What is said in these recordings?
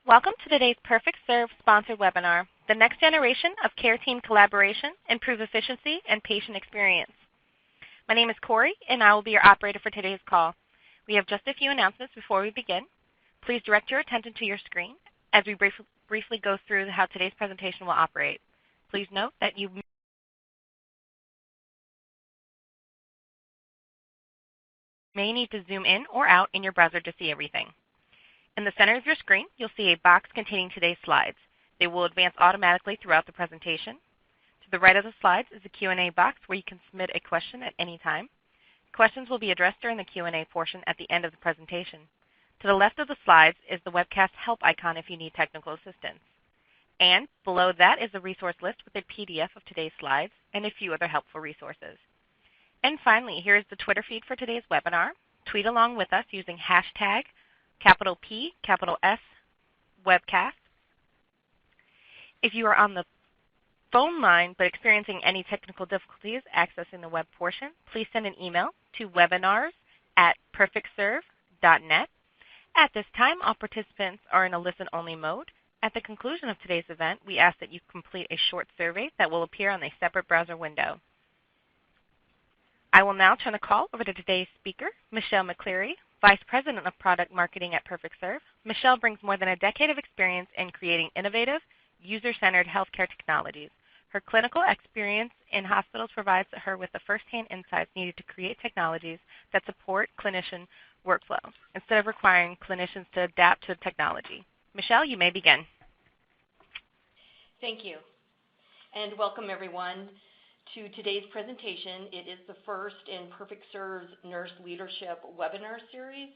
Welcome to today's Perfect Serve sponsored webinar, The Next Generation of Care Team Collaboration, Improve Efficiency and Patient Experience. My name is Corey, and I will be your operator for today's call. We have just a few announcements before we begin. Please direct your attention to your screen as we briefly go through how today's presentation will operate. Please note that you may need to zoom in or out in your browser to see everything. In the center of your screen, you'll see a box containing today's slides. They will advance automatically throughout the presentation. To the right of the slides is a Q&A box where you can submit a question at any time. Questions will be addressed during the Q&A portion at the end of the presentation. To the left of the slides is the webcast help icon if you need technical assistance. And below that is a resource list with a PDF of today's slides and a few other helpful resources. And finally, here is the Twitter feed for today's webinar. Tweet along with us using hashtag capital P, capital S, webcast. If you are on the phone line but experiencing any technical difficulties accessing the web portion, please send an email to webinars@perfectserve.net. At this time, all participants are in a listen-only mode. At the conclusion of today's event, we ask that you complete a short survey that will appear on a separate browser window. I will now turn the call over to today's speaker, Michelle McCleerey, Vice President of Product Marketing at Perfect Serve. Michelle brings more than a decade of experience in creating innovative, user-centered healthcare technologies. Her clinical experience in hospitals provides her with the first-hand insights needed to create technologies that support clinician workflow, instead of requiring clinicians to adapt to technology. Michelle, you may begin. Thank you, and welcome everyone to today's presentation. It is the first in Perfect Serve's Nurse Leadership webinar series.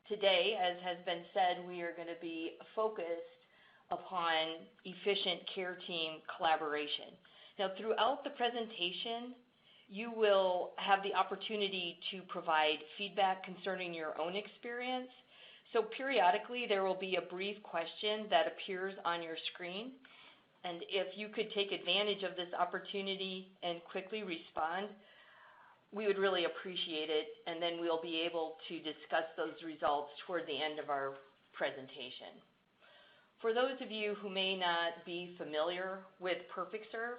Today, as has been said, we are going to be focused upon efficient care team collaboration. Now, throughout the presentation, you will have the opportunity to provide feedback concerning your own experience. So periodically, there will be a brief question that appears on your screen. And if you could take advantage of this opportunity and quickly respond, we would really appreciate it, and then we'll be able to discuss those results toward the end of our presentation. For those of you who may not be familiar with Perfect Serve,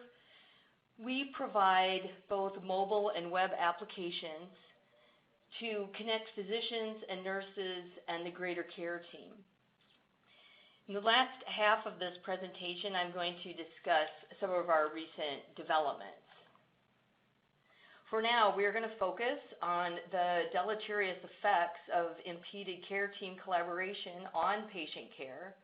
we provide both mobile and web applications to connect physicians and nurses and the greater care team. In the last half of this presentation, I'm going to discuss some of our recent developments. For now, we're going to focus on the deleterious effects of impeded care team collaboration on patient care.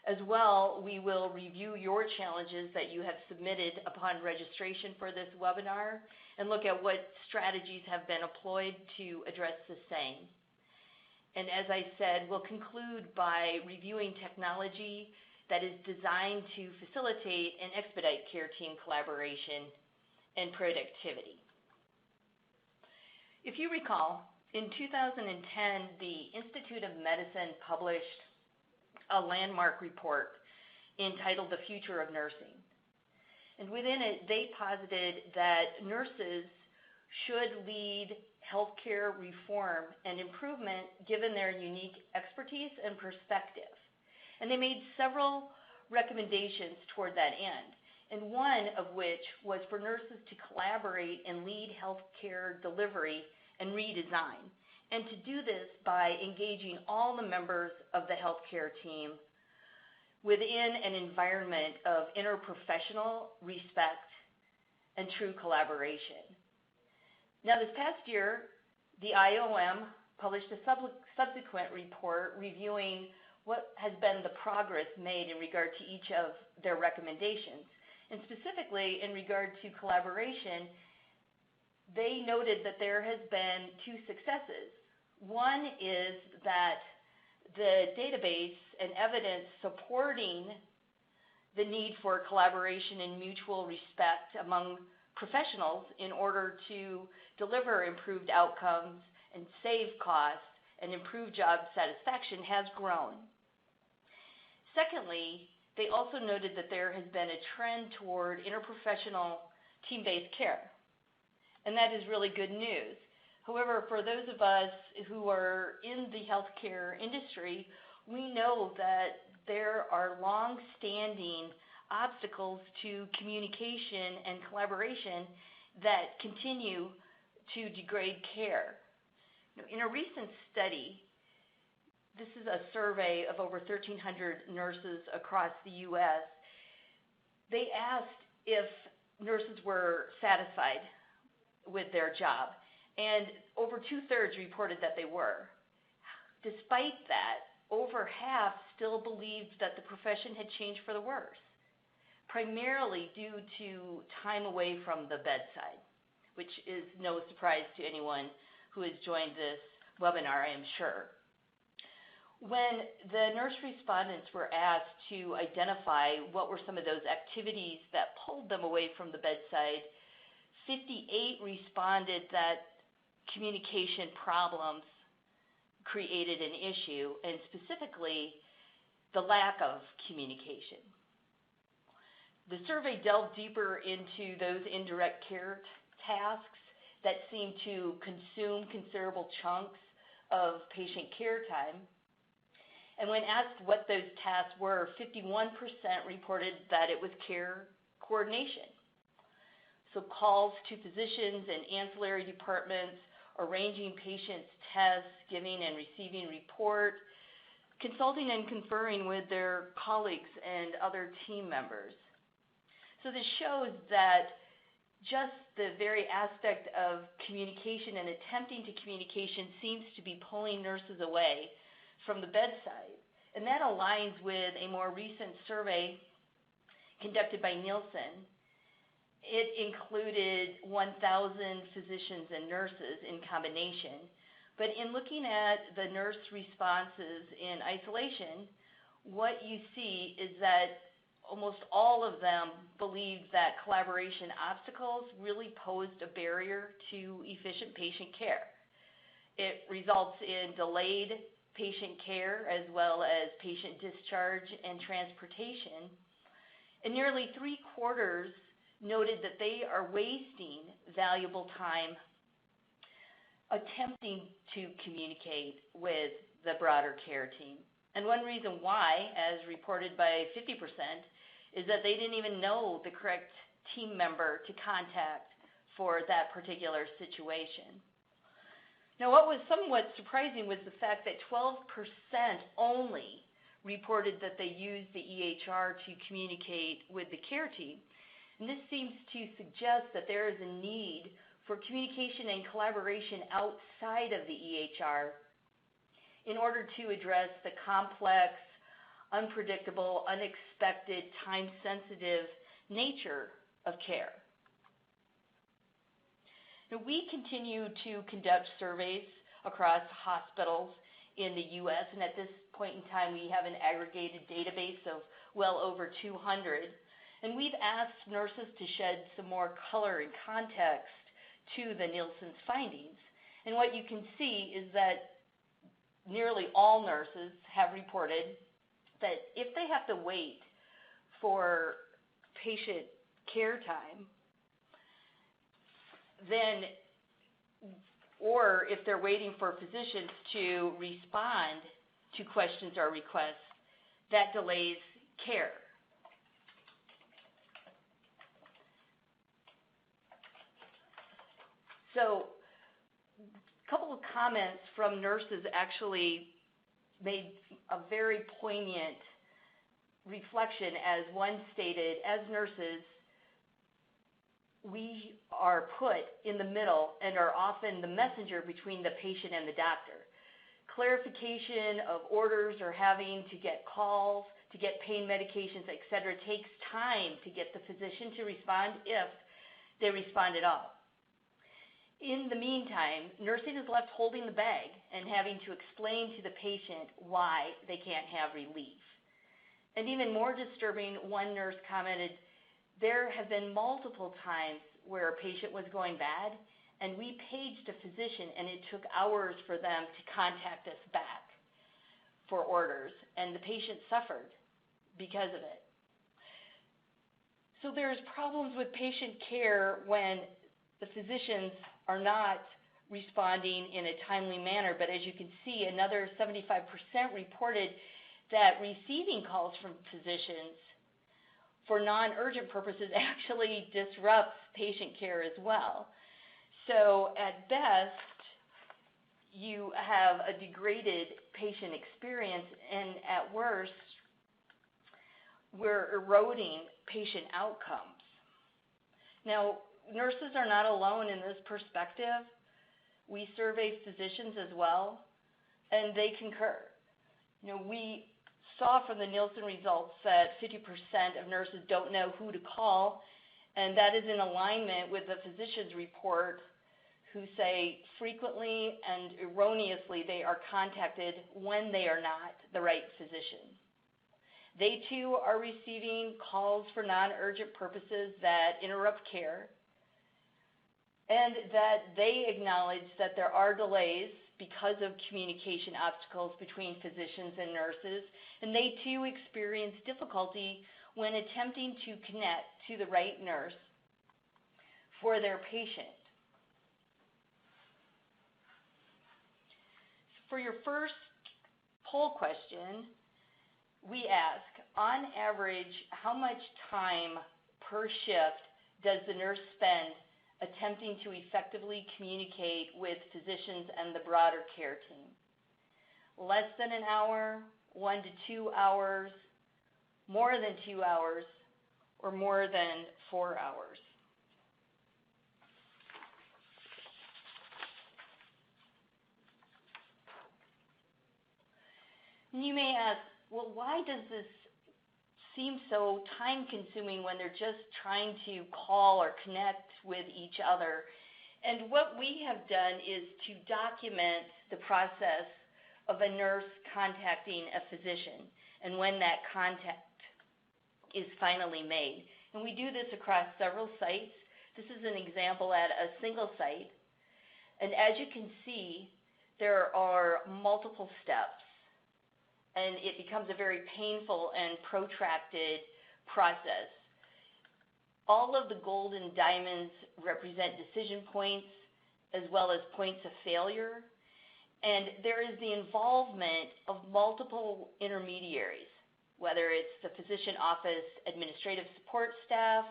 As well, we will review your challenges that you have submitted upon registration for this webinar and look at what strategies have been employed to address the same. And as I said, we'll conclude by reviewing technology that is designed to facilitate and expedite care team collaboration and productivity. If you recall, in 2010, the Institute of Medicine published a landmark report entitled The Future of Nursing. And within it, they posited that nurses should lead healthcare reform and improvement given their unique expertise and perspective. And they made several recommendations toward that end, and one of which was for nurses to collaborate and lead healthcare delivery and redesign, and to do this by engaging all the members of the healthcare team within an environment of interprofessional respect and true collaboration. Now, this past year, the IOM published a subsequent report reviewing what has been the progress made in regard to each of their recommendations. And specifically, in regard to collaboration, they noted that there has been two successes. One is that the database and evidence supporting the need for collaboration and mutual respect among professionals in order to deliver improved outcomes and save costs and improve job satisfaction has grown. Secondly, they also noted that there has been a trend toward interprofessional team-based care, and that is really good news. However, for those of us who are in the healthcare industry, we know that there are long-standing obstacles to communication and collaboration that continue to degrade care. In a recent study, this is a survey of over 1,300 nurses across the U.S. They asked if nurses were satisfied with their job, and over 2/3 reported that they were. Despite that, over half still believed that the profession had changed for the worse, primarily due to time away from the bedside, which is no surprise to anyone who has joined this webinar, I am sure. When the nurse respondents were asked to identify what were some of those activities that pulled them away from the bedside, 58 responded that communication problems created an issue, and specifically the lack of communication. The survey delved deeper into those indirect care tasks that seem to consume considerable chunks of patient care time. And when asked what those tasks were, 51% reported that it was care coordination. So calls to physicians and ancillary departments, arranging patients' tests, giving and receiving report, consulting and conferring with their colleagues and other team members. So this shows that just the very aspect of communication and attempting to communication seems to be pulling nurses away from the bedside. And that aligns with a more recent survey conducted by Nielsen. It included 1,000 physicians and nurses in combination. But in looking at the nurse responses in isolation, what you see is that almost all of them believed that collaboration obstacles really posed a barrier to efficient patient care. It results in delayed patient care as well as patient discharge and transportation. And nearly 3/4 noted that they are wasting valuable time attempting to communicate with the broader care team. And one reason why, as reported by 50%, is that they didn't even know the correct team member to contact for that particular situation. Now, what was somewhat surprising was the fact that 12% only reported that they used the EHR to communicate with the care team. And this seems to suggest that there is a need for communication and collaboration outside of the EHR in order to address the complex, unpredictable, unexpected, time-sensitive nature of care. Now, we continue to conduct surveys across hospitals in the U.S., and at this point in time, we have an aggregated database of well over 200. And we've asked nurses to shed some more color and context to the Nielsen's findings. And what you can see is that nearly all nurses have reported that if they have to wait for patient care time, then, or if they're waiting for physicians to respond to questions or requests, that delays care. So a couple of comments from nurses actually made a very poignant reflection, as one stated, as nurses, we are put in the middle and are often the messenger between the patient and the doctor. Clarification of orders or having to get calls, to get pain medications, etc., takes time to get the physician to respond, if they respond at all. In the meantime, nursing is left holding the bag and having to explain to the patient why they can't have relief. And even more disturbing, one nurse commented, there have been multiple times where a patient was going bad, and we paged a physician, and it took hours for them to contact us back for orders, and the patient suffered because of it. So there's problems with patient care when the physicians are not responding in a timely manner, but as you can see, another 75% reported that receiving calls from physicians for non-urgent purposes actually disrupts patient care as well. So at best, you have a degraded patient experience, and at worst, we're eroding patient outcomes. Now, nurses are not alone in this perspective. We surveyed physicians as well, and they concur. We saw from the Nielsen results that 50% of nurses don't know who to call, and that is in alignment with the physician's report, who say frequently and erroneously they are contacted when they are not the right physician. They too are receiving calls for non-urgent purposes that interrupt care, and that they acknowledge that there are delays because of communication obstacles between physicians and nurses, and they too experience difficulty when attempting to connect to the right nurse for their patient. For your first poll question, we ask, on average, how much time per shift does the nurse spend attempting to effectively communicate with physicians and the broader care team? Less than an hour, 1 to 2 hours, more than 2 hours, or more than 4 hours? And you may ask, well, why does this seem so time-consuming when they're just trying to call or connect with each other? And what we have done is to document the process of a nurse contacting a physician and when that contact is finally made. And we do this across several sites. This is an example at a single site. And as you can see, there are multiple steps, and it becomes a very painful and protracted process. All of the golden diamonds represent decision points as well as points of failure, and there is the involvement of multiple intermediaries, whether it's the physician office administrative support staff,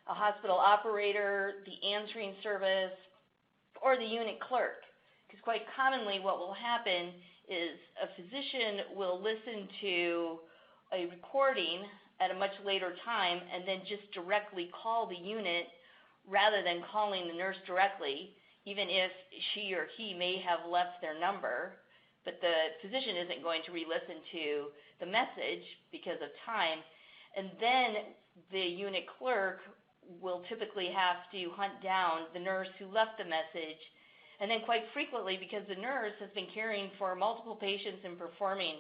a hospital operator, the answering service, or the unit clerk. Because quite commonly what will happen is a physician will listen to a recording at a much later time and then just directly call the unit rather than calling the nurse directly, even if she or he may have left their number. But the physician isn't going to re-listen to the message because of time. And then the unit clerk will typically have to hunt down the nurse who left the message. And then quite frequently, because the nurse has been caring for multiple patients and performing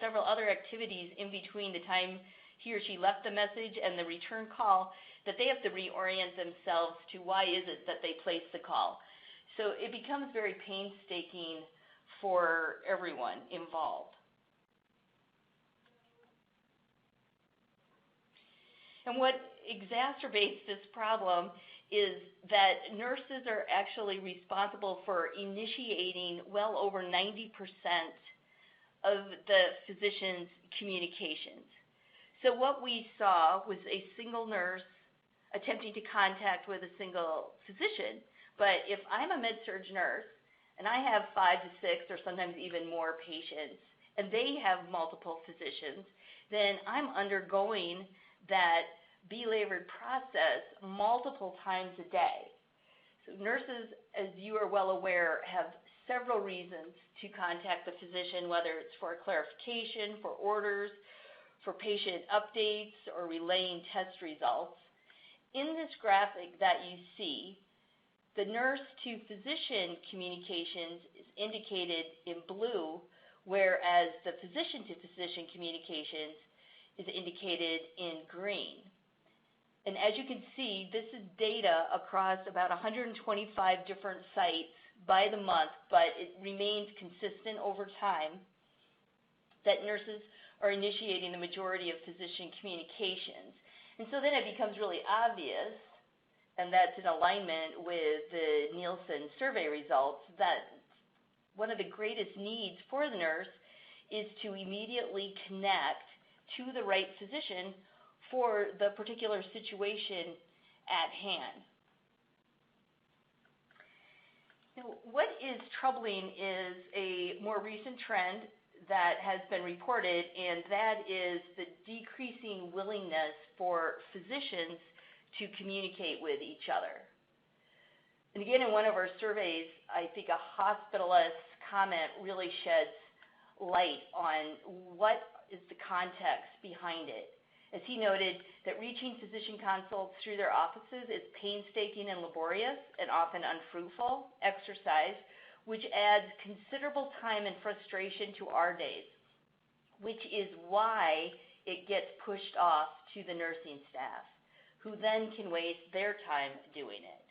several other activities in between the time he or she left the message and the return call, that they have to reorient themselves to why is it that they placed the call. So it becomes very painstaking for everyone involved. And what exacerbates this problem is that nurses are actually responsible for initiating well over 90% of the physician's communications. So what we saw was a single nurse attempting to contact with a single physician. But if I'm a med-surg nurse and I have 5 to 6 or sometimes even more patients, and they have multiple physicians, then I'm undergoing that belabored process multiple times a day. So nurses, as you are well aware, have several reasons to contact the physician, whether it's for clarification, for orders, for patient updates, or relaying test results. In this graphic that you see, the nurse to physician communications is indicated in blue, whereas the physician to physician communications is indicated in green. And as you can see, this is data across about 125 different sites by the month, but it remains consistent over time that nurses are initiating the majority of physician communications. And so then it becomes really obvious, and that's in alignment with the Nielsen survey results, that one of the greatest needs for the nurse is to immediately connect to the right physician for the particular situation at hand. Now, what is troubling is a more recent trend that has been reported, and that is the decreasing willingness for physicians to communicate with each other. And again, in one of our surveys, I think a hospitalist's comment really sheds light on what is the context behind it. As he noted, that reaching physician consults through their offices is painstaking and laborious and often unfruitful exercise, which adds considerable time and frustration to our days, which is why it gets pushed off to the nursing staff, who then can waste their time doing it.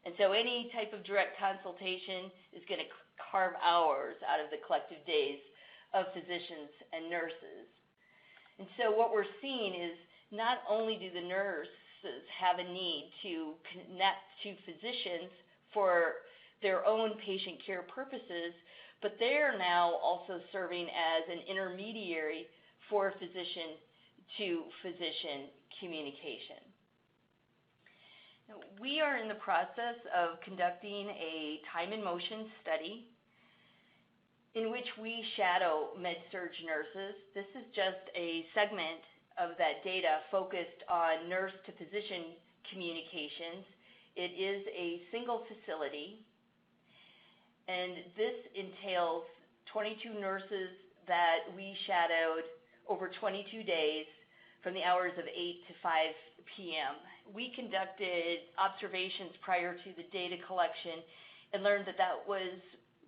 And so any type of direct consultation is going to carve hours out of the collective days of physicians and nurses. And so what we're seeing is not only do the nurses have a need to connect to physicians for their own patient care purposes, but they're now also serving as an intermediary for physician to physician communication. Now, we are in the process of conducting a time and motion study in which we shadow med-surg nurses. This is just a segment of that data focused on nurse-to-physician communications. It is a single facility, and this entails 22 nurses that we shadowed over 22 days from the hours of 8 to 5 p.m. We conducted observations prior to the data collection and learned that that was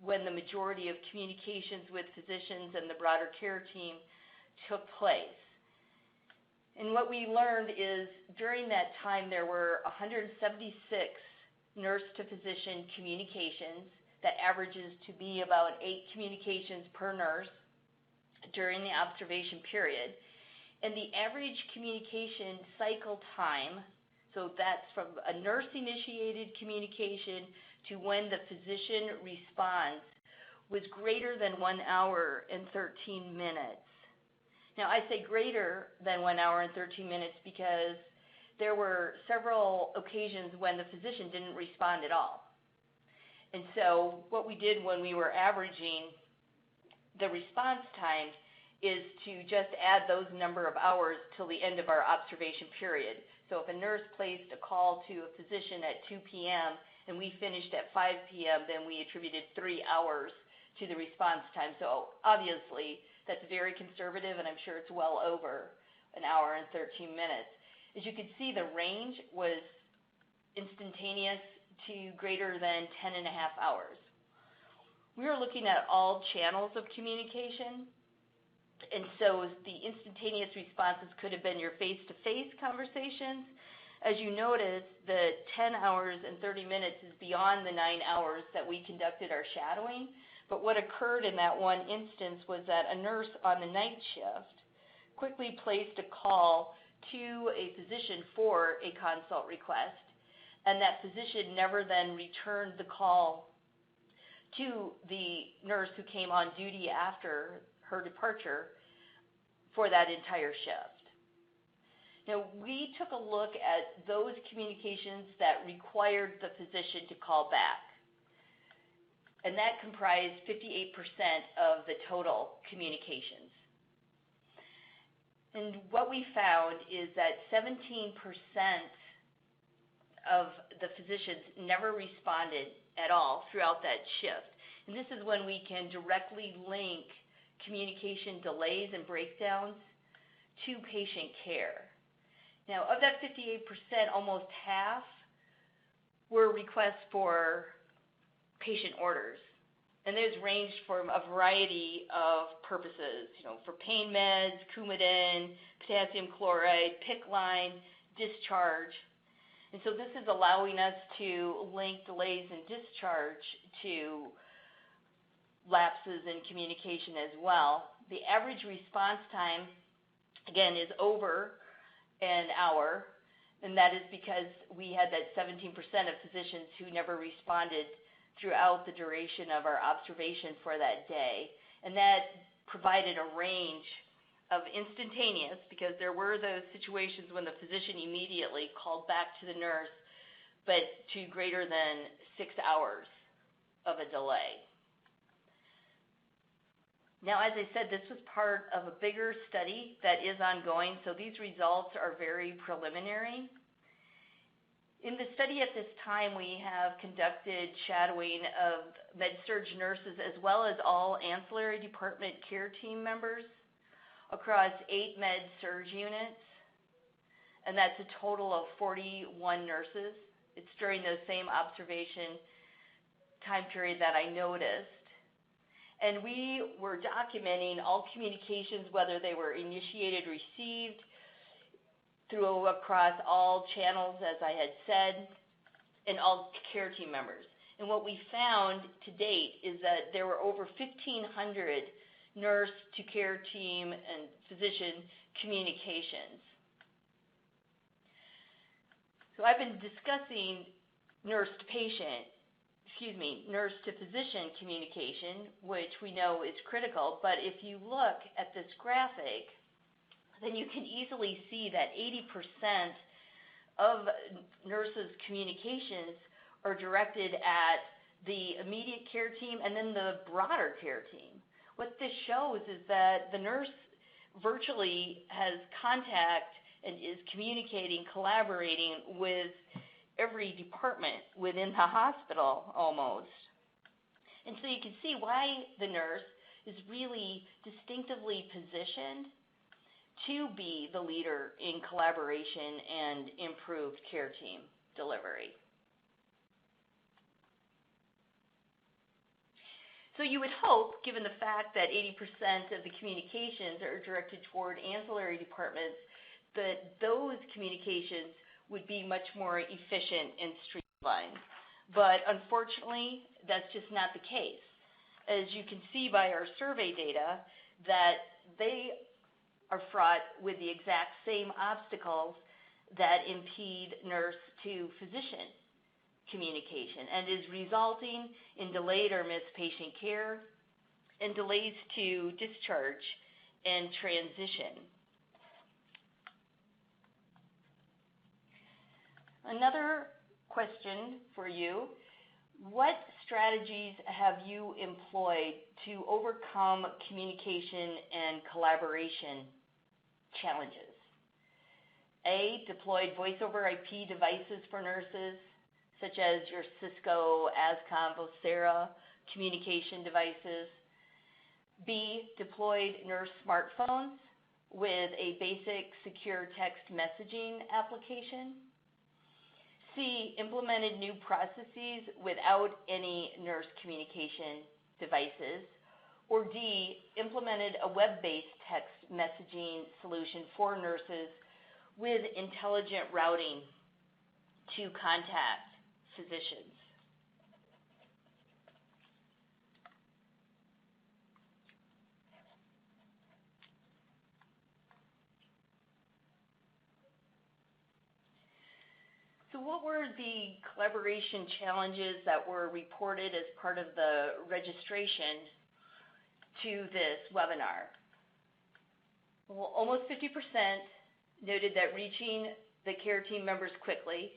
when the majority of communications with physicians and the broader care team took place. And what we learned is during that time there were 176 nurse-to-physician communications. That averages to be about 8 communications per nurse during the observation period. And the average communication cycle time, so that's from a nurse-initiated communication to when the physician responds, was greater than 1 hour and 13 minutes. Now, I say greater than 1 hour and 13 minutes because there were several occasions when the physician didn't respond at all. And so what we did when we were averaging the response time is to just add those number of hours till the end of our observation period. So if a nurse placed a call to a physician at 2 p.m. and we finished at 5 p.m., then we attributed 3 hours to the response time. So obviously that's very conservative, and I'm sure it's well over an hour and 13 minutes. As you can see, the range was instantaneous to greater than 10 and a half hours. We were looking at all channels of communication, and so the instantaneous responses could have been your face-to-face conversations. As you notice, the 10 hours and 30 minutes is beyond the 9 hours that we conducted our shadowing, but what occurred in that one instance was that a nurse on the night shift quickly placed a call to a physician for a consult request, and that physician never then returned the call to the nurse who came on duty after her departure for that entire shift. Now, we took a look at those communications that required the physician to call back, and that comprised 58% of the total communications. And what we found is that 17% of the physicians never responded at all throughout that shift. And this is when we can directly link communication delays and breakdowns to patient care. Now, of that 58%, almost half were requests for patient orders. And those ranged from a variety of purposes, for pain meds, Coumadin, potassium chloride, PICC line, discharge. And so this is allowing us to link delays in discharge to lapses in communication as well. The average response time, again, is over an hour, and that is because we had that 17% of physicians who never responded throughout the duration of our observation for that day. And that provided a range of instantaneous, because there were those situations when the physician immediately called back to the nurse, but to greater than 6 hours of a delay. Now, as I said, this was part of a bigger study that is ongoing, so these results are very preliminary. In the study at this time, we have conducted shadowing of med-surg nurses as well as all ancillary department care team members across 8 med-surg units, and that's a total of 41 nurses. It's during the same observation time period that I noticed. And we were documenting all communications, whether they were initiated, received, through across all channels, as I had said, and all care team members. And what we found to date is that there were over 1,500 nurse to care team and physician communications. So I've been discussing nurse to physician communication, which we know is critical, but if you look at this graphic, then you can easily see that 80% of nurses' communications are directed at the immediate care team and then the broader care team. What this shows is that the nurse virtually has contact and is communicating, collaborating with every department within the hospital almost. And so you can see why the nurse is really distinctively positioned to be the leader in collaboration and improved care team delivery. So you would hope, given the fact that 80% of the communications are directed toward ancillary departments, that those communications would be much more efficient and streamlined. But unfortunately, that's just not the case. As you can see by our survey data, that they are fraught with the exact same obstacles that impede nurse to physician communication and is resulting in delayed or missed patient care and delays to discharge and transition. Another question for you: what strategies have you employed to overcome communication and collaboration challenges? A, deployed voice over IP devices for nurses, such as your Cisco, ASCOM, Vocera communication devices. B, deployed nurse smartphones with a basic secure text messaging application. C, implemented new processes without any nurse communication devices. Or D, implemented a web-based text messaging solution for nurses with intelligent routing to contact physicians. So what were the collaboration challenges that were reported as part of the registration to this webinar? Well, almost 50% noted that reaching the care team members quickly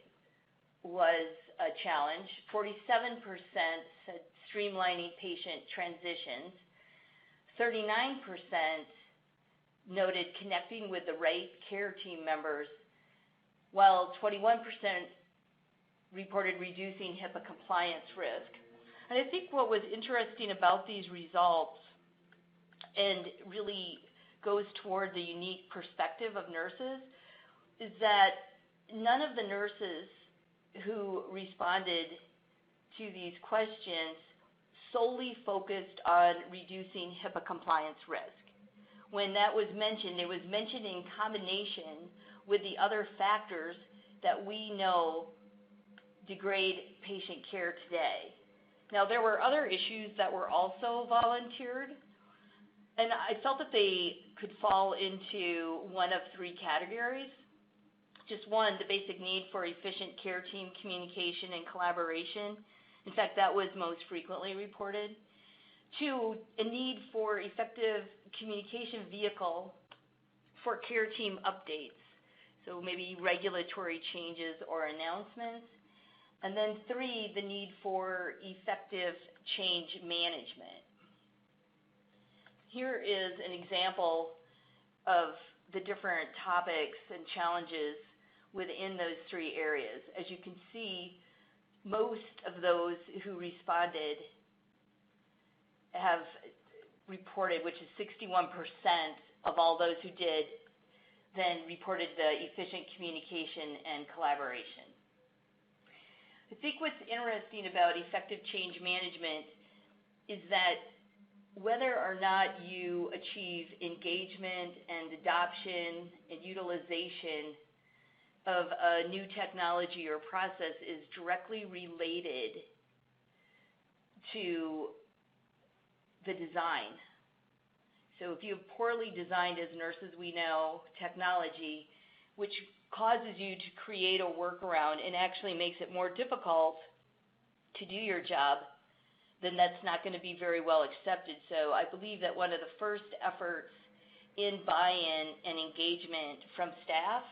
was a challenge. 47% said streamlining patient transitions. 39% noted connecting with the right care team members, while 21% reported reducing HIPAA compliance risk. And I think what was interesting about these results, and really goes toward the unique perspective of nurses, is that none of the nurses who responded to these questions solely focused on reducing HIPAA compliance risk. When that was mentioned, it was mentioned in combination with the other factors that we know degrade patient care today. Now, there were other issues that were also volunteered, and I felt that they could fall into one of three categories. Just one, the basic need for efficient care team communication and collaboration. In fact, that was most frequently reported. Two, a need for effective communication vehicle for care team updates, so maybe regulatory changes or announcements. And then 3, the need for effective change management. Here is an example of the different topics and challenges within those 3 areas. As you can see, most of those who responded have reported, which is 61% of all those who did, then reported the efficient communication and collaboration. I think what's interesting about effective change management is that whether or not you achieve engagement and adoption and utilization of a new technology or process is directly related to the design. So if you have poorly designed, as nurses we know, technology, which causes you to create a workaround and actually makes it more difficult to do your job, then that's not going to be very well accepted. So I believe that one of the first efforts in buy-in and engagement from staff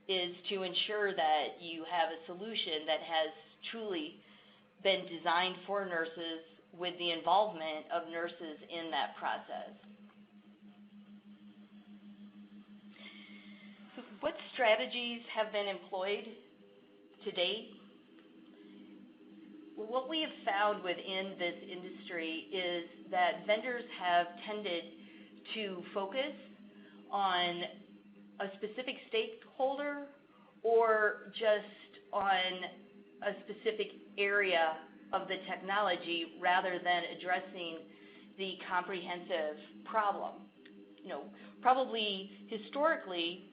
is to ensure that you have a solution that has truly been designed for nurses with the involvement of nurses in that process. So what strategies have been employed to date? Well, what we have found within this industry is that vendors have tended to focus on a specific stakeholder or just on a specific area of the technology rather than addressing the comprehensive problem. Probably historically,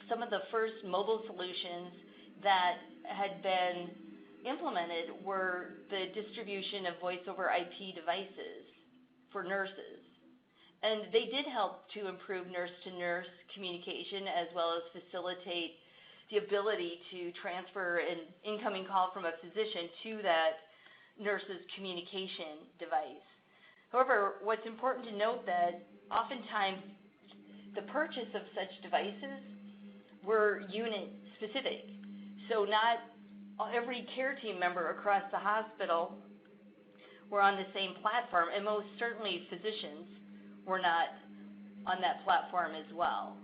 some of the first mobile solutions that had been implemented were the distribution of voice over IP devices for nurses. And they did help to improve nurse-to-nurse communication as well as facilitate the ability to transfer an incoming call from a physician to that nurse's communication device. However, what's important to note that oftentimes the purchase of such devices were unit-specific. So not every care team member across the hospital were on the same platform, and most certainly physicians were not on that platform as well.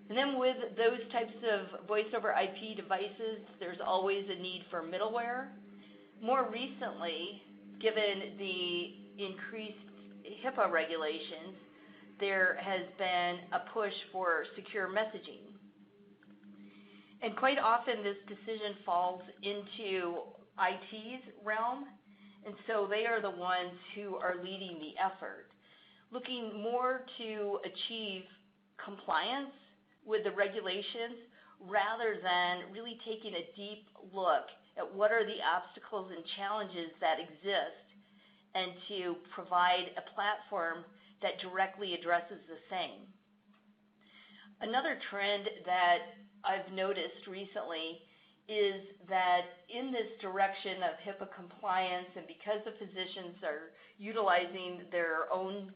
And then with those types of voice over IP devices, there's always a need for middleware. More recently, given the increased HIPAA regulations, there has been a push for secure messaging. And quite often this decision falls into IT's realm, and so they are the ones who are leading the effort, looking more to achieve compliance with the regulations rather than really taking a deep look at what are the obstacles and challenges that exist and to provide a platform that directly addresses the same. Another trend that I've noticed recently is that in this direction of HIPAA compliance, and because the physicians are utilizing their own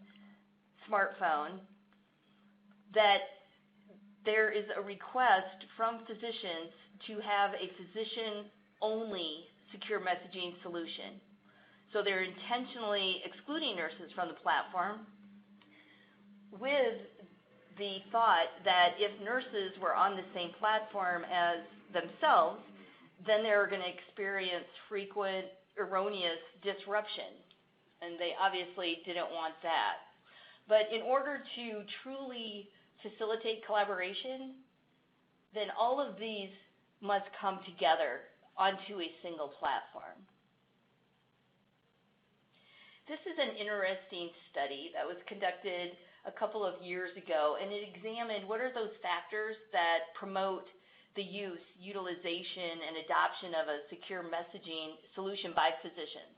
smartphone, that there is a request from physicians to have a physician-only secure messaging solution. So they're intentionally excluding nurses from the platform with the thought that if nurses were on the same platform as themselves, then they're going to experience frequent erroneous disruption, and they obviously didn't want that. But in order to truly facilitate collaboration, then all of these must come together onto a single platform. This is an interesting study that was conducted a couple of years ago, and it examined what are those factors that promote the use, utilization, and adoption of a secure messaging solution by physicians.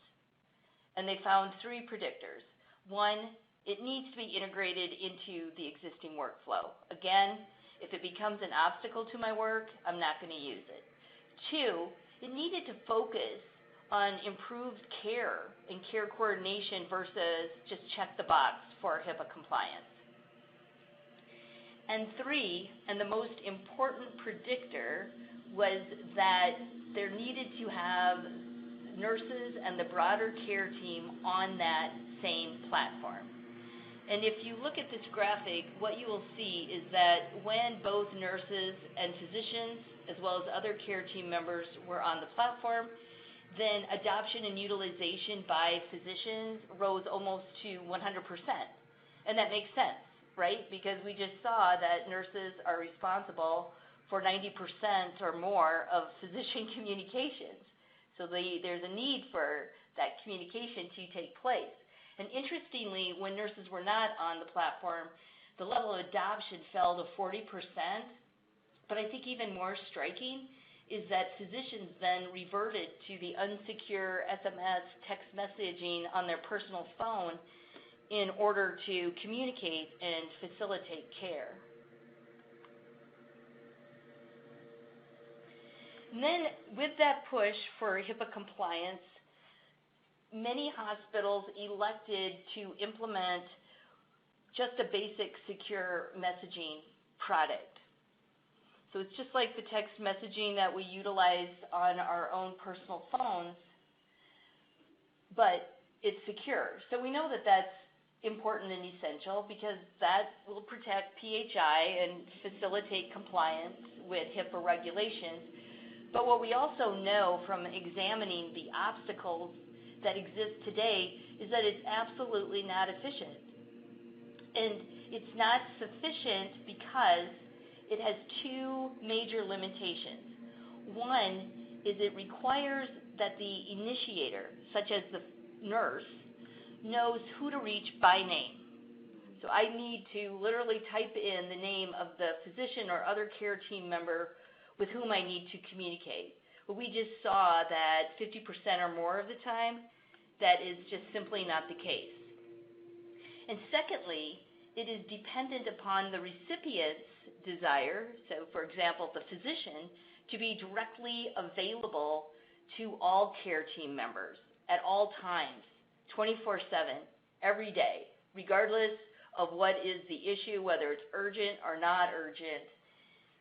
And they found 3 predictors. 1, it needs to be integrated into the existing workflow. Again, if it becomes an obstacle to my work, I'm not going to use it. 2, it needed to focus on improved care and care coordination versus just check the box for HIPAA compliance. And 3, and the most important predictor, was that there needed to have nurses and the broader care team on that same platform. And if you look at this graphic, what you will see is that when both nurses and physicians, as well as other care team members, were on the platform, then adoption and utilization by physicians rose almost to 100%. And that makes sense, right? Because we just saw that nurses are responsible for 90% or more of physician communications. So there's a need for that communication to take place. And interestingly, when nurses were not on the platform, the level of adoption fell to 40%. But I think even more striking is that physicians then reverted to the unsecure SMS text messaging on their personal phone in order to communicate and facilitate care. And then with that push for HIPAA compliance, many hospitals elected to implement just a basic secure messaging product. So it's just like the text messaging that we utilize on our own personal phones, but it's secure. So we know that that's important and essential because that will protect PHI and facilitate compliance with HIPAA regulations. But what we also know from examining the obstacles that exist today is that it's absolutely not efficient. And it's not sufficient because it has 2 major limitations. One is it requires that the initiator, such as the nurse, knows who to reach by name. So I need to literally type in the name of the physician or other care team member with whom I need to communicate. But we just saw that 50% or more of the time, that is just simply not the case. And secondly, it is dependent upon the recipient's desire, so for example, the physician, to be directly available to all care team members at all times, 24/7, every day, regardless of what is the issue, whether it's urgent or not urgent.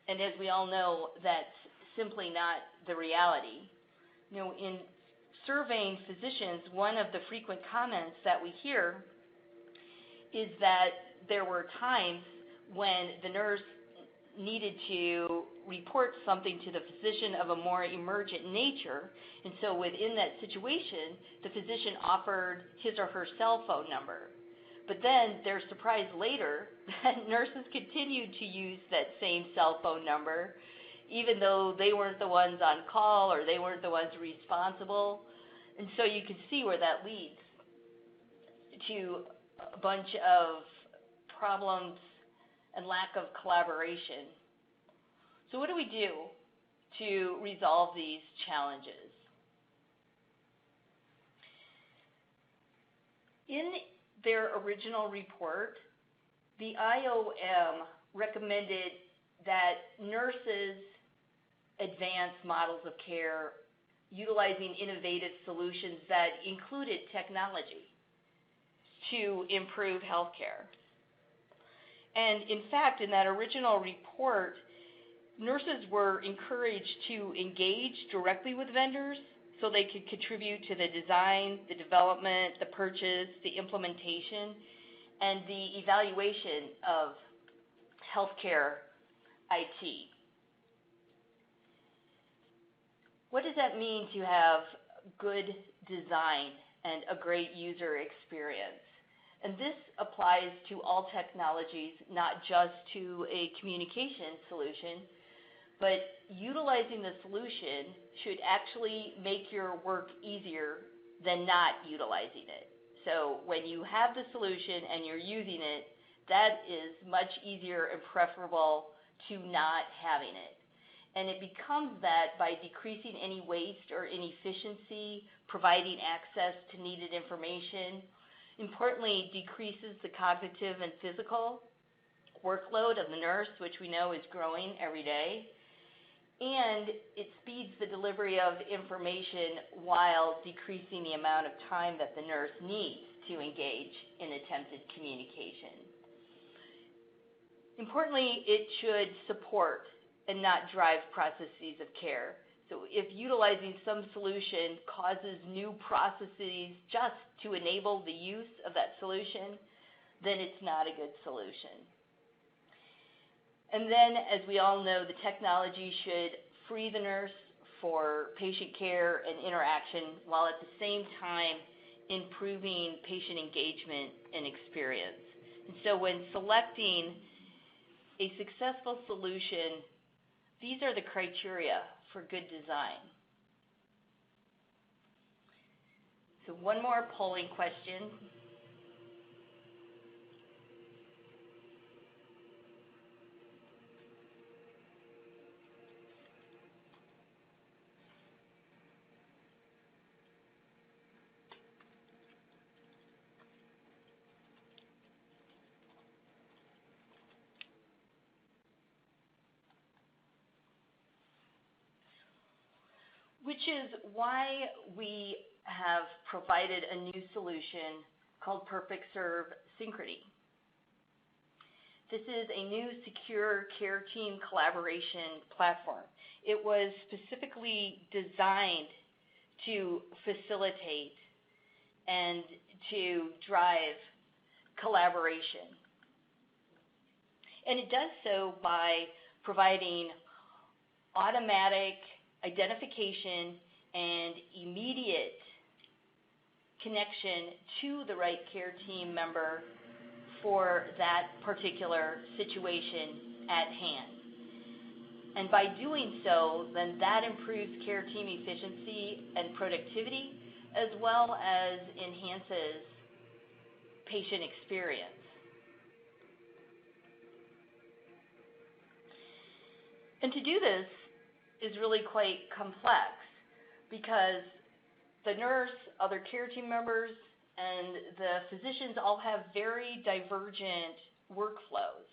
And as we all know, that's simply not the reality. You know, in surveying physicians, one of the frequent comments that we hear is that there were times when the nurse needed to report something to the physician of a more emergent nature, and so within that situation, the physician offered his or her cell phone number. But then they're surprised later that nurses continued to use that same cell phone number, even though they weren't the ones on call or they weren't the ones responsible. And so you can see where that leads to a bunch of problems and lack of collaboration. So what do we do to resolve these challenges? In their original report, the IOM recommended that nurses advance models of care utilizing innovative solutions that included technology to improve healthcare. And in fact, in that original report, nurses were encouraged to engage directly with vendors so they could contribute to the design, the development, the purchase, the implementation, and the evaluation of healthcare IT. What does that mean to have good design and a great user experience? And this applies to all technologies, not just to a communication solution, but utilizing the solution should actually make your work easier than not utilizing it. So when you have the solution and you're using it, that is much easier and preferable to not having it. And it becomes that by decreasing any waste or inefficiency, providing access to needed information. Importantly, decreases the cognitive and physical workload of the nurse, which we know is growing every day. and it speeds the delivery of information while decreasing the amount of time that the nurse needs to engage in attempted communication. Importantly, it should support and not drive processes of care. So if utilizing some solution causes new processes just to enable the use of that solution, then it's not a good solution. And then, as we all know, the technology should free the nurse for patient care and interaction while at the same time improving patient engagement and experience. And so when selecting a successful solution, these are the criteria for good design. So one more polling question. Which is why we have provided a new solution called Perfect Serve Synchrony. This is a new secure care team collaboration platform. It was specifically designed to facilitate and to drive collaboration. And it does so by providing automatic identification and immediate connection to the right care team member for that particular situation at hand. And by doing so, then that improves care team efficiency and productivity, as well as enhances patient experience. And to do this is really quite complex because the nurse, other care team members, and the physicians all have very divergent workflows.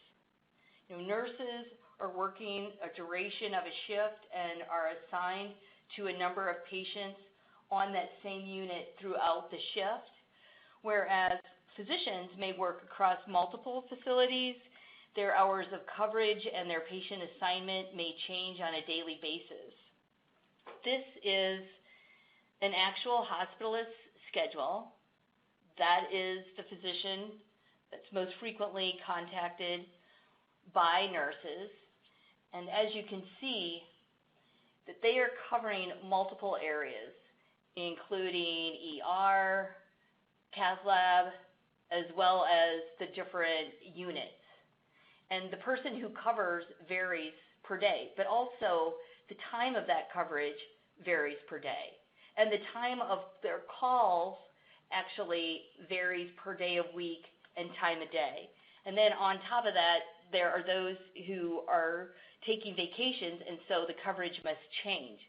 Nurses are working a duration of a shift and are assigned to a number of patients on that same unit throughout the shift, whereas physicians may work across multiple facilities. Their hours of coverage and their patient assignment may change on a daily basis. This is an actual hospitalist schedule. That is the physician that's most frequently contacted by nurses. And as you can see, that they are covering multiple areas, including ER, cath lab, as well as the different units. And the person who covers varies per day, but also the time of that coverage varies per day. And the time of their calls actually varies per day of week and time of day. And then on top of that, there are those who are taking vacations, and so the coverage must change.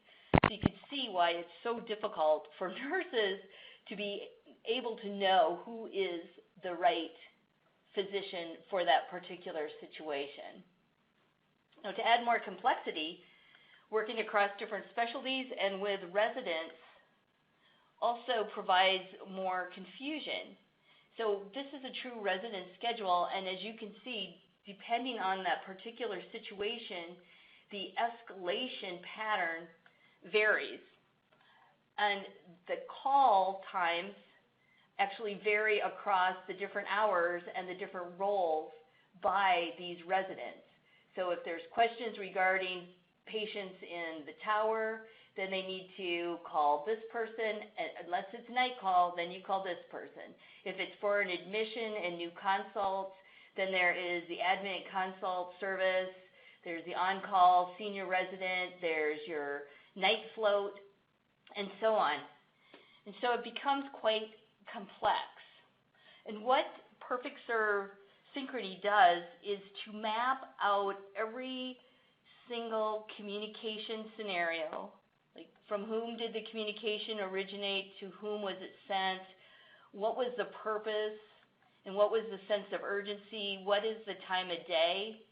So you can see why it's so difficult for nurses to be able to know who is the right physician for that particular situation. Now, to add more complexity, working across different specialties and with residents also provides more confusion. So this is a true resident schedule, and as you can see, depending on that particular situation, the escalation pattern varies. And the call times actually vary across the different hours and the different roles by these residents. So if there's questions regarding patients in the tower, then they need to call this person. Unless it's night call, then you call this person. If it's for an admission and new consults, then there is the admin consult service, there's the on-call senior resident, there's your night float, and so on. And so it becomes quite complex. And what Perfect Serve Synchrony does is to map out every single communication scenario, like from whom did the communication originate, to whom was it sent, what was the purpose, and what was the sense of urgency, what is the time of day,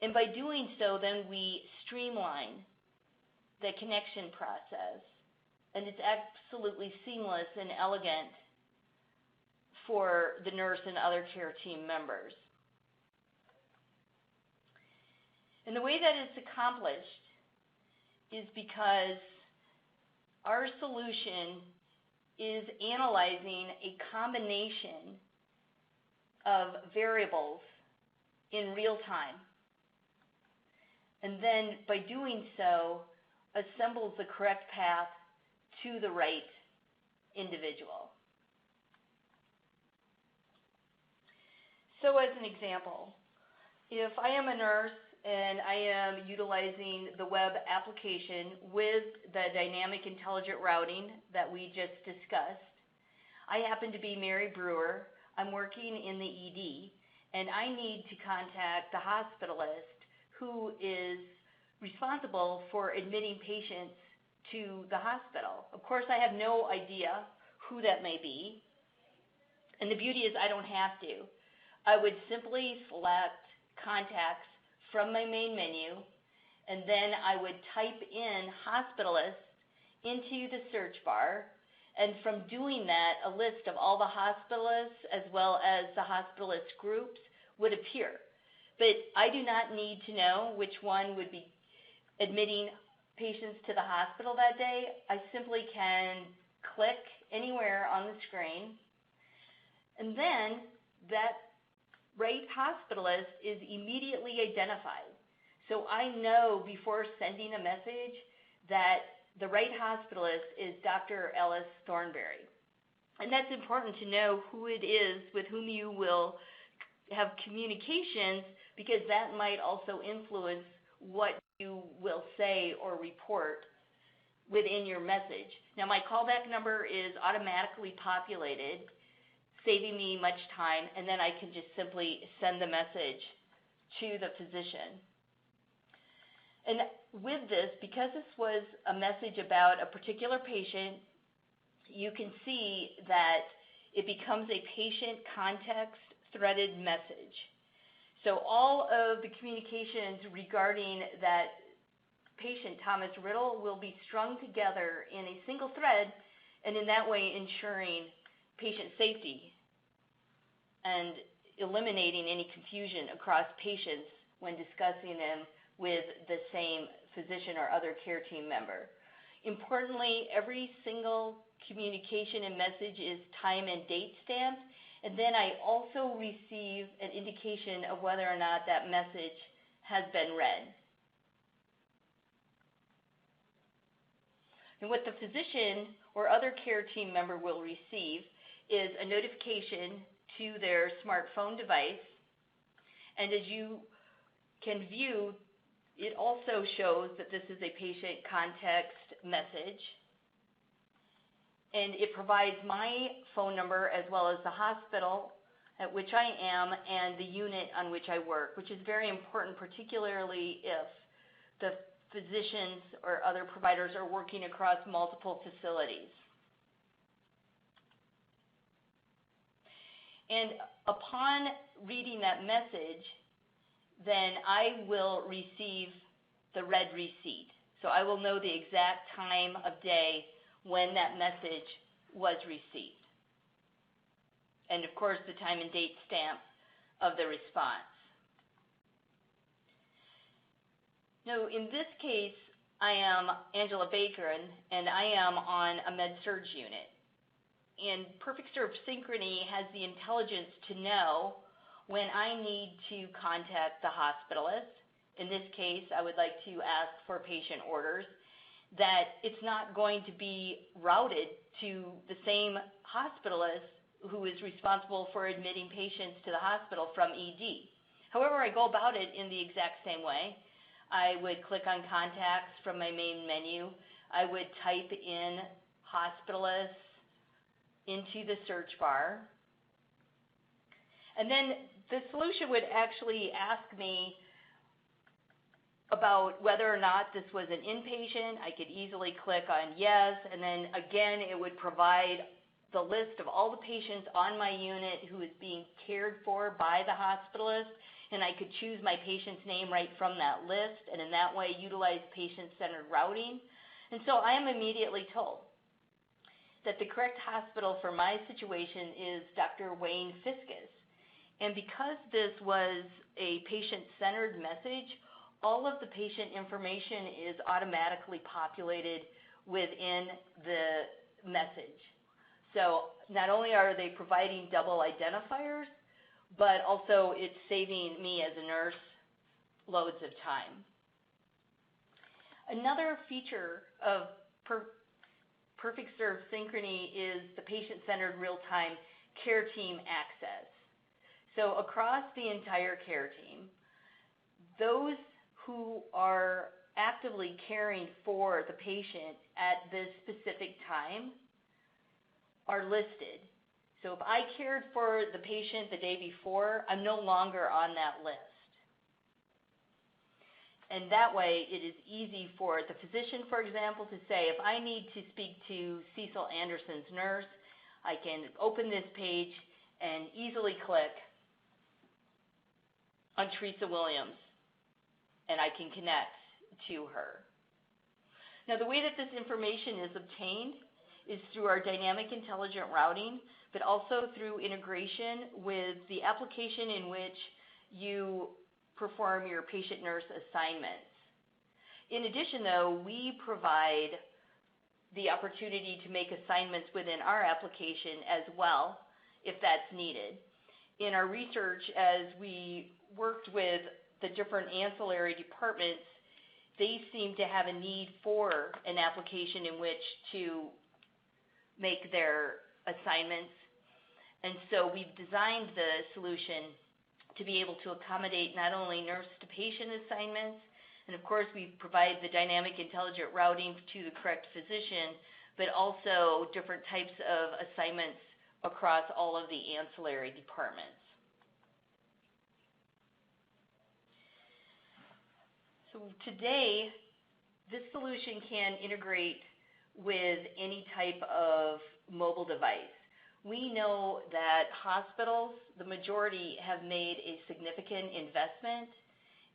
And by doing so, then we streamline the connection process, and it's absolutely seamless and elegant for the nurse and other care team members. And the way that it's accomplished is because our solution is analyzing a combination of variables in real time, and then by doing so, assembles the correct path to the right individual. So as an example, if I am a nurse and I am utilizing the web application with the dynamic intelligent routing that we just discussed, I happen to be Mary Brewer, I'm working in the ED, and I need to contact the hospitalist who is responsible for admitting patients to the hospital. Of course, I have no idea who that may be, and the beauty is I don't have to. I would simply select contacts from my main menu, and then I would type in hospitalist into the search bar, and from doing that, a list of all the hospitalists as well as the hospitalist groups would appear. But I do not need to know which one would be admitting patients to the hospital that day. I simply can click anywhere on the screen, and then that right hospitalist is immediately identified. So I know before sending a message that the right hospitalist is Dr. Ellis Thornberry. And that's important to know who it is with whom you will have communications, because that might also influence what you will say or report within your message. Now, my callback number is automatically populated, saving me much time, and then I can just simply send the message to the physician. And with this, because this was a message about a particular patient, you can see that it becomes a patient context threaded message. So all of the communications regarding that patient, Thomas Riddle, will be strung together in a single thread, and in that way ensuring patient safety and eliminating any confusion across patients when discussing them with the same physician or other care team member. Importantly, every single communication and message is time and date stamped, and then I also receive an indication of whether or not that message has been read. And what the physician or other care team member will receive is a notification to their smartphone device, and as you can view, it also shows that this is a patient context message, and it provides my phone number as well as the hospital at which I am and the unit on which I work, which is very important, particularly if the physicians or other providers are working across multiple facilities. And upon reading that message, then I will receive the read receipt. So I will know the exact time of day when that message was received. And of course, the time and date stamp of the response. Now, in this case, I am Angela Baker, and I am on a med-surg unit. And Perfect Serve Synchrony has the intelligence to know when I need to contact the hospitalist. In this case, I would like to ask for patient orders, that it's not going to be routed to the same hospitalist who is responsible for admitting patients to the hospital from ED. However, I go about it in the exact same way. I would click on contacts from my main menu. I would type in hospitalist into the search bar. And then the solution would actually ask me about whether or not this was an inpatient. I could easily click on yes, and then again it would provide the list of all the patients on my unit who is being cared for by the hospitalist. and I could choose my patient's name right from that list, and in that way utilize patient-centered routing. And so I am immediately told that the correct hospital for my situation is Dr. Wayne Fiskus. And because this was a patient-centered message, all of the patient information is automatically populated within the message. So not only are they providing double identifiers, but also it's saving me as a nurse loads of time. Another feature of Perfect Serve Synchrony is the patient-centered real-time care team access. So across the entire care team, those who are actively caring for the patient at this specific time are listed. So if I cared for the patient the day before, I'm no longer on that list. And that way it is easy for the physician, for example, to say, if I need to speak to Cecil Anderson's nurse, I can open this page and easily click on Teresa Williams, and I can connect to her. Now, the way that this information is obtained is through our dynamic intelligent routing, but also through integration with the application in which you perform your patient-nurse assignments. In addition, though, we provide the opportunity to make assignments within our application as well, if that's needed. In our research, as we worked with the different ancillary departments, they seem to have a need for an application in which to make their assignments. And so we've designed the solution to be able to accommodate not only nurse-to-patient assignments, and of course we provide the dynamic intelligent routing to the correct physician, but also different types of assignments across all of the ancillary departments. So today, this solution can integrate with any type of mobile device. We know that hospitals, the majority, have made a significant investment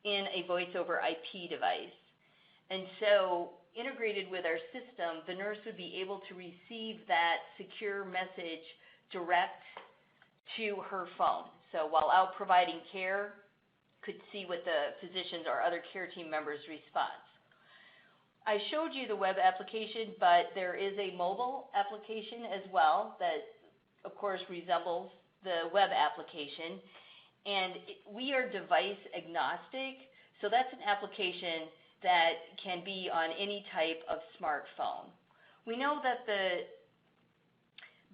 in a voice over IP device. And so integrated with our system, the nurse would be able to receive that secure message direct to her phone. So while out providing care, could see what the physicians or other care team members' response. I showed you the web application, but there is a mobile application as well that, of course, resembles the web application. And we are device agnostic, so that's an application that can be on any type of smartphone. We know that the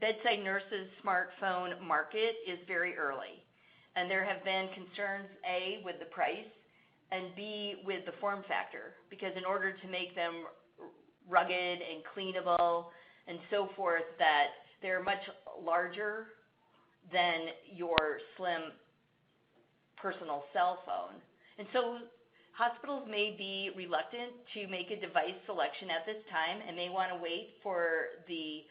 bedside nurses smartphone market is very early. And there have been concerns, A, with the price, and B, with the form factor, because in order to make them rugged and cleanable and so forth, that they're much larger than your slim personal cell phone. And so hospitals may be reluctant to make a device selection at this time, and may want to wait for the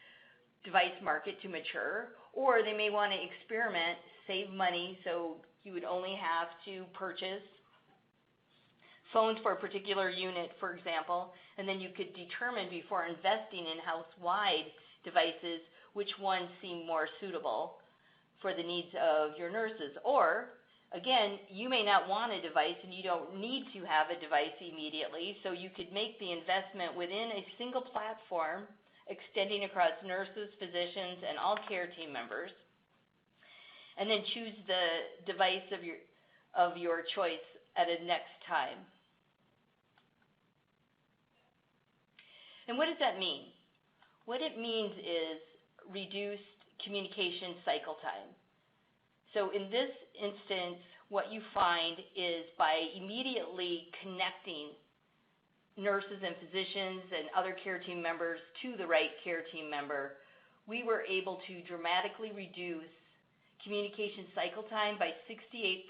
device market to mature, or they may want to experiment, save money, so you would only have to purchase phones for a particular unit, for example, and then you could determine before investing in house-wide devices which ones seem more suitable for the needs of your nurses. Or, again, you may not want a device and you don't need to have a device immediately, so you could make the investment within a single platform extending across nurses, physicians, and all care team members, and then choose the device of your choice at a next time. And what does that mean? What it means is reduced communication cycle time. So in this instance, what you find is by immediately connecting nurses and physicians and other care team members to the right care team member, we were able to dramatically reduce communication cycle time by 68%,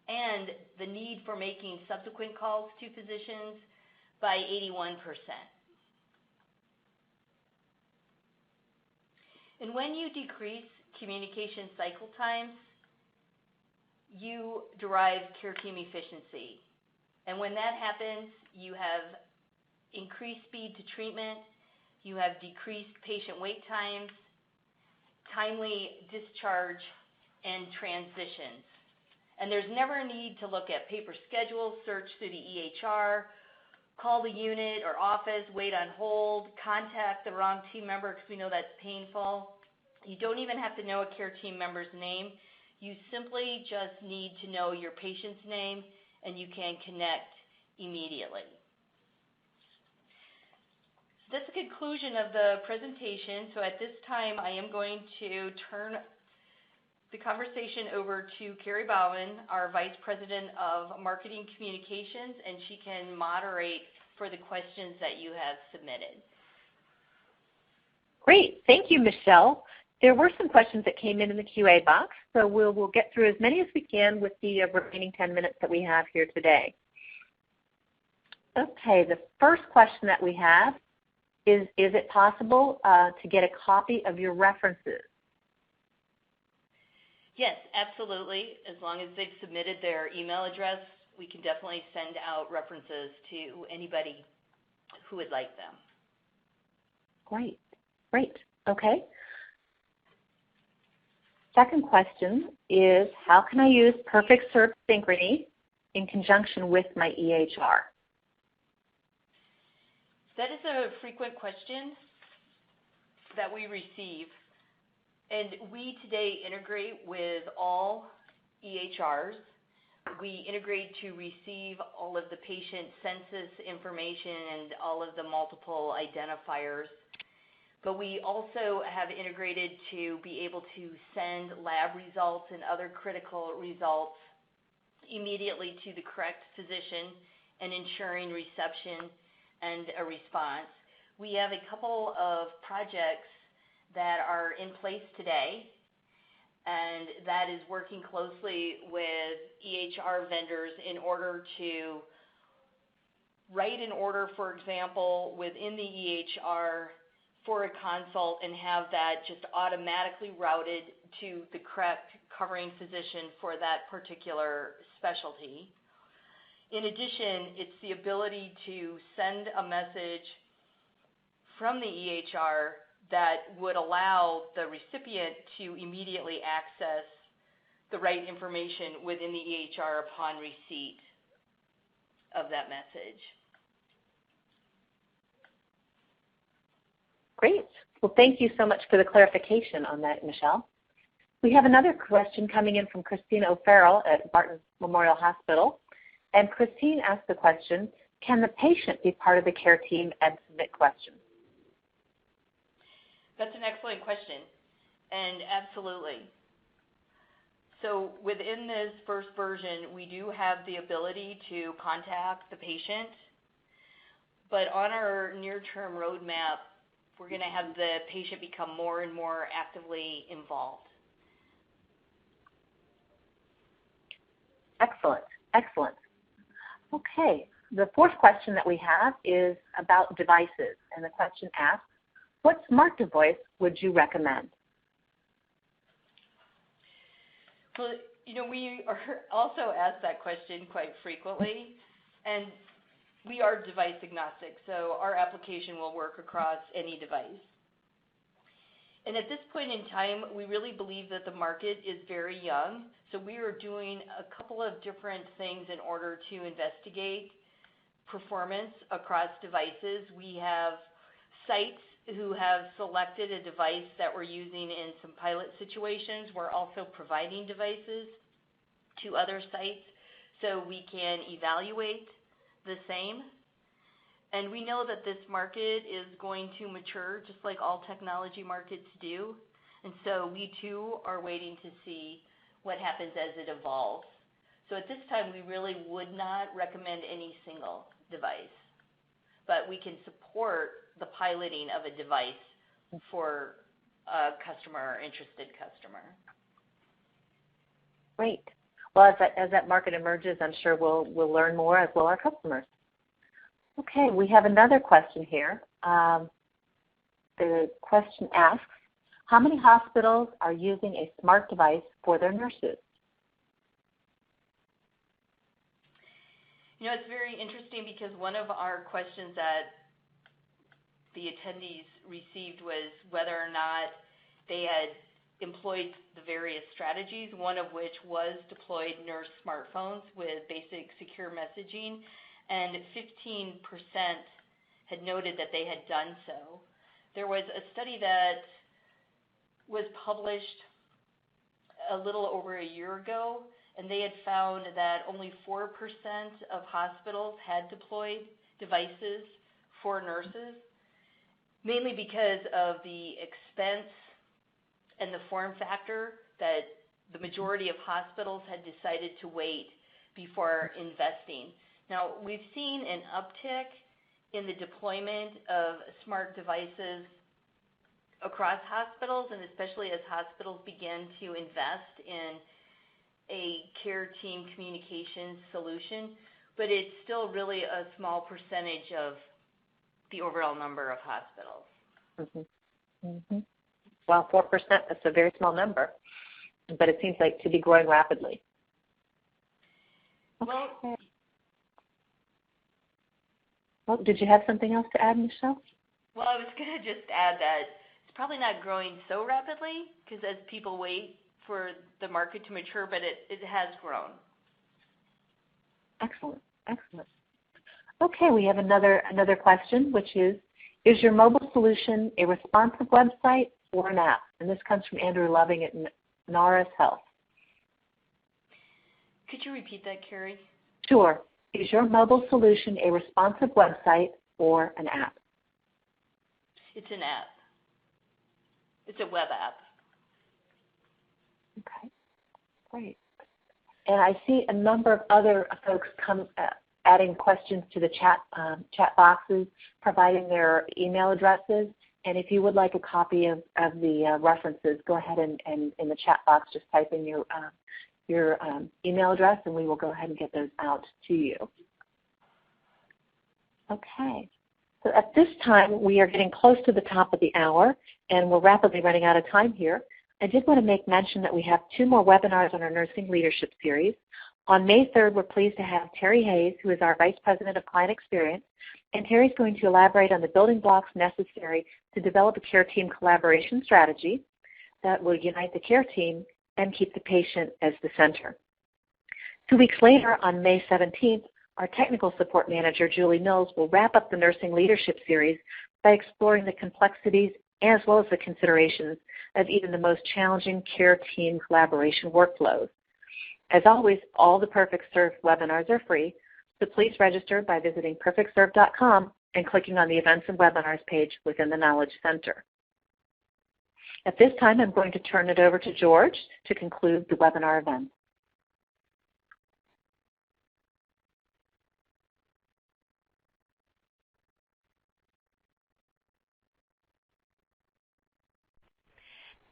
and the need for making subsequent calls to physicians by 81%. And when you decrease communication cycle times, you derive care team efficiency. And when that happens, you have increased speed to treatment, you have decreased patient wait times, timely discharge, and transitions. And there's never a need to look at paper schedules, search through the EHR, call the unit or office, wait on hold, contact the wrong team member because we know that's painful. You don't even have to know a care team member's name. You simply just need to know your patient's name, and you can connect immediately. So that's the conclusion of the presentation. So at this time, I am going to turn the conversation over to Carrie Bauman, our Vice President of Marketing Communications, and she can moderate for the questions that you have submitted. Great. Thank you, Michelle. There were some questions that came in the QA box, so we'll get through as many as we can with the remaining 10 minutes that we have here today. Okay, the first question that we have is it possible to get a copy of your references? Yes, absolutely. As long as they've submitted their email address, we can definitely send out references to anybody who would like them. Great, great. Okay. Second question is, how can I use Perfect Serve Synchrony in conjunction with my EHR? That is a frequent question that we receive. And we today integrate with all EHRs. We integrate to receive all of the patient census information and all of the multiple identifiers. But we also have integrated to be able to send lab results and other critical results immediately to the correct physician and ensuring reception and a response. We have a couple of projects that are in place today, and that is working closely with EHR vendors in order to write an order, for example, within the EHR for a consult and have that just automatically routed to the correct covering physician for that particular specialty. In addition, it's the ability to send a message from the EHR that would allow the recipient to immediately access the right information within the EHR upon receipt of that message. Great. Well, thank you so much for the clarification on that, Michelle. We have another question coming in from Christine O'Farrell at Barton Memorial Hospital. And Christine asked the question, can the patient be part of the care team and submit questions? That's an excellent question, and absolutely. So within this first version, we do have the ability to contact the patient, but on our near-term roadmap, we're going to have the patient become more and more actively involved. Excellent, excellent. Okay, the fourth question that we have is about devices, and the question asks, what smart device would you recommend? Well, we are also asked that question quite frequently, and we are device agnostic, so our application will work across any device. And at this point in time, we really believe that the market is very young, so we are doing a couple of different things in order to investigate performance across devices. We have sites who have selected a device that we're using in some pilot situations. We're also providing devices to other sites so we can evaluate the same. And we know that this market is going to mature just like all technology markets do. And so we too are waiting to see what happens as it evolves. So at this time, we really would not recommend any single device, but we can support the piloting of a device for a customer or interested customer. Great. Well, as that market emerges, I'm sure we'll learn more, as will our customers. Okay, we have another question here. The question asks, how many hospitals are using a smart device for their nurses? It's very interesting because one of our questions that the attendees received was whether or not they had employed the various strategies, one of which was deployed nurse smartphones with basic secure messaging, and 15% had noted that they had done so. There was a study that was published a little over a year ago, and they had found that only 4% of hospitals had deployed devices for nurses, mainly because of the expense and the form factor that the majority of hospitals had decided to wait before investing. Now, we've seen an uptick in the deployment of smart devices across hospitals, and especially as hospitals begin to invest in a care team communications solution, but it's still really a small percentage of the overall number of hospitals. Mm-hmm. Mm-hmm. Well, 4%, that's a very small number, but it seems like to be growing rapidly. Well, okay. Well, did you have something else to add, Michelle? Well, I was going to just add that it's probably not growing so rapidly because as people wait for the market to mature, but it has grown. Excellent, excellent. Okay, we have another question, which is your mobile solution a responsive website or an app? And this comes from Andrew Loving at Naris Health. Could you repeat that, Carrie? Sure. Is your mobile solution a responsive website or an app? It's an app. It's a web app. Okay, great. And I see a number of other folks adding questions to the chat boxes, providing their email addresses. And if you would like a copy of the references, go ahead and in the chat box just type in your email address, and we will go ahead and get those out to you. Okay. So at this time, we are getting close to the top of the hour, and we're rapidly running out of time here. I did want to make mention that we have 2 more webinars on our Nursing Leadership Series. On May 3rd, we're pleased to have Terry Hayes, who is our Vice President of Client Experience, and Terry's going to elaborate on the building blocks necessary to develop a care team collaboration strategy that will unite the care team and keep the patient as the center. 2 weeks later, on May 17th, our Technical Support Manager, Julie Mills, will wrap up the Nursing Leadership Series by exploring the complexities as well as the considerations of even the most challenging care team collaboration workflows. As always, all the Perfect Serve webinars are free, so please register by visiting perfectserve.com and clicking on the Events and Webinars page within the Knowledge Center. At this time, I'm going to turn it over to George to conclude the webinar event.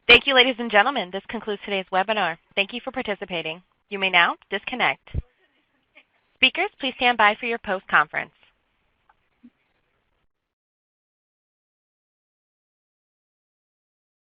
Thank you, ladies and gentlemen. This concludes today's webinar. Thank you for participating. You may now disconnect. Speakers, please stand by for your post-conference.